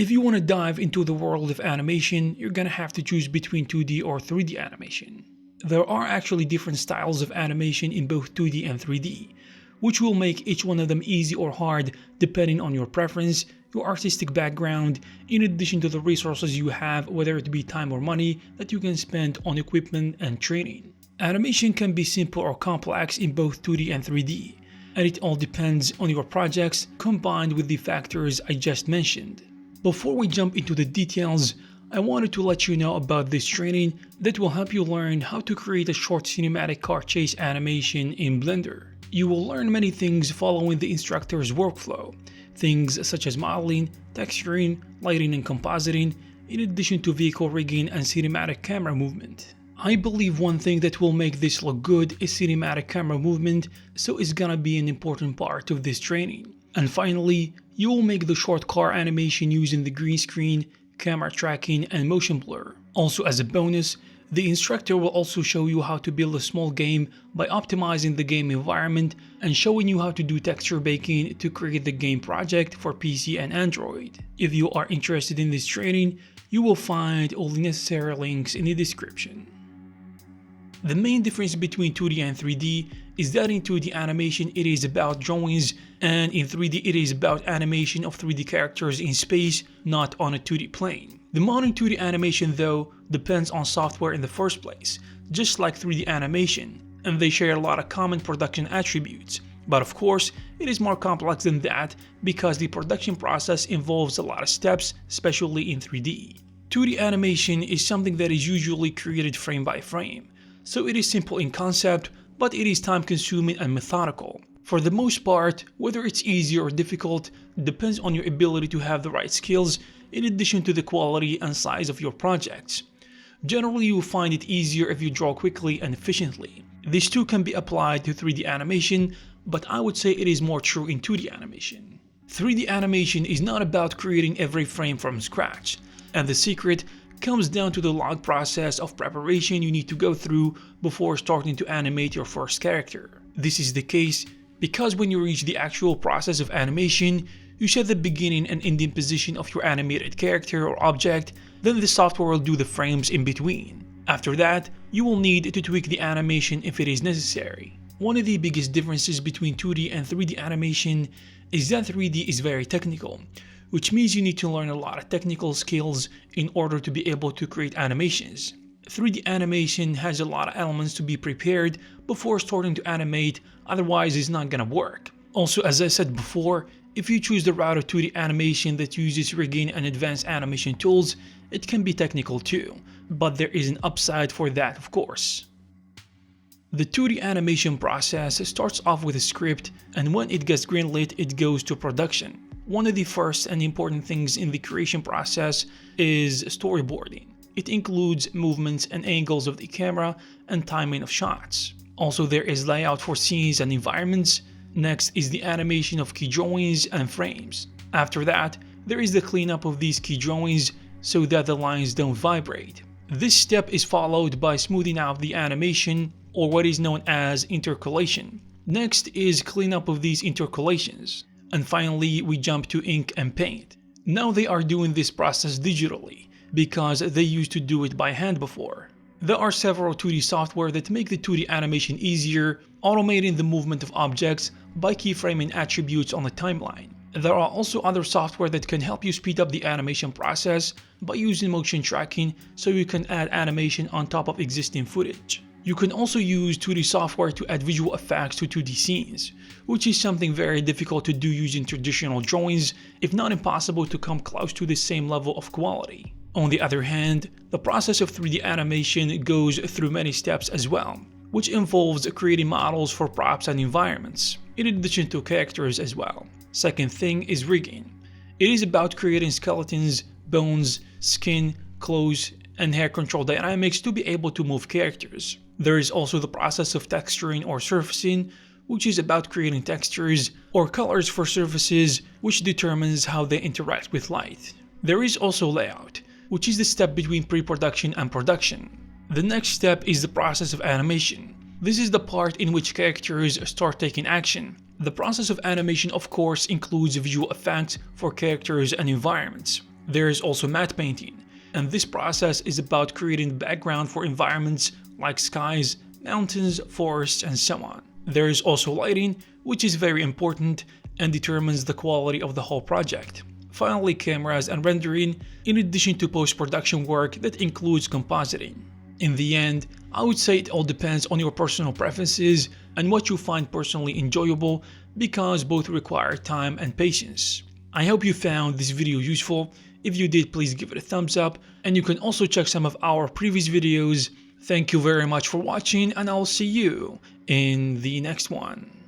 If you want to dive into the world of animation, you're gonna have to choose between 2D or 3D animation. There are actually different styles of animation in both 2D and 3D, which will make each one of them easy or hard depending on your preference, your artistic background, in addition to the resources you have, whether it be time or money that you can spend on equipment and training. Animation can be simple or complex in both 2D and 3D, and it all depends on your projects combined with the factors I just mentioned. Before we jump into the details, I wanted to let you know about this training that will help you learn how to create a short cinematic car chase animation in Blender. You will learn many things following the instructor's workflow, things such as modeling, texturing, lighting and compositing, in addition to vehicle rigging and cinematic camera movement. I believe one thing that will make this look good is cinematic camera movement, so it's gonna be an important part of this training. And finally, you will make the short car animation using the green screen, camera tracking and motion blur. Also, as a bonus, the instructor will also show you how to build a small game by optimizing the game environment and showing you how to do texture baking to create the game project for PC and Android. If you are interested in this training, you will find all the necessary links in the description. The main difference between 2D and 3D is that in 2D animation it is about drawings, and in 3D it is about animation of 3D characters in space, not on a 2D plane. The modern 2D animation though depends on software in the first place, just like 3D animation, and they share a lot of common production attributes. But of course, it is more complex than that because the production process involves a lot of steps, especially in 3D. 2D animation is something that is usually created frame by frame, so it is simple in concept, but it is time consuming and methodical. For the most part, whether it's easy or difficult depends on your ability to have the right skills in addition to the quality and size of your projects. Generally, you will find it easier if you draw quickly and efficiently. This too can be applied to 3D animation, but I would say it is more true in 2D animation. 3D animation is not about creating every frame from scratch, and the secret comes down to the long process of preparation you need to go through before starting to animate your first character. This is the case because when you reach the actual process of animation, you set the beginning and ending position of your animated character or object, then the software will do the frames in between. After that, you will need to tweak the animation if it is necessary. One of the biggest differences between 2D and 3D animation is that 3D is very technical, which means you need to learn a lot of technical skills in order to be able to create animations. 3D animation has a lot of elements to be prepared before starting to animate, otherwise it's not gonna work. Also, as I said before, if you choose the route of 2D animation that uses rigging and advanced animation tools, it can be technical too, but there is an upside for that, of course. The 2D animation process starts off with a script, and when it gets greenlit, it goes to production. One of the first and important things in the creation process is storyboarding. It includes movements and angles of the camera and timing of shots. Also, there is layout for scenes and environments. Next is the animation of key drawings and frames. After that, there is the cleanup of these key drawings so that the lines don't vibrate. This step is followed by smoothing out the animation, or what is known as intercalation. Next is cleanup of these intercalations. And finally, we jump to ink and paint. Now they are doing this process digitally, because they used to do it by hand before. There are several 2D software that make the 2D animation easier, automating the movement of objects by keyframing attributes on the timeline. There are also other software that can help you speed up the animation process by using motion tracking so you can add animation on top of existing footage. You can also use 2D software to add visual effects to 2D scenes, which is something very difficult to do using traditional drawings, if not impossible to come close to the same level of quality. On the other hand, the process of 3D animation goes through many steps as well, which involves creating models for props and environments, in addition to characters as well. Second thing is rigging. It is about creating skeletons, bones, skin, clothes, and hair control dynamics to be able to move characters. There is also the process of texturing or surfacing, which is about creating textures or colors for surfaces, which determines how they interact with light. There is also layout, which is the step between pre-production and production. The next step is the process of animation. This is the part in which characters start taking action. The process of animation, of course, includes visual effects for characters and environments. There is also matte painting, and this process is about creating the background for environments like skies, mountains, forests, and so on. There is also lighting, which is very important and determines the quality of the whole project. Finally, cameras and rendering, in addition to post-production work that includes compositing. In the end, I would say it all depends on your personal preferences and what you find personally enjoyable, because both require time and patience. I hope you found this video useful. If you did, please give it a thumbs up, and you can also check some of our previous videos. Thank you very much for watching, and I'll see you in the next one.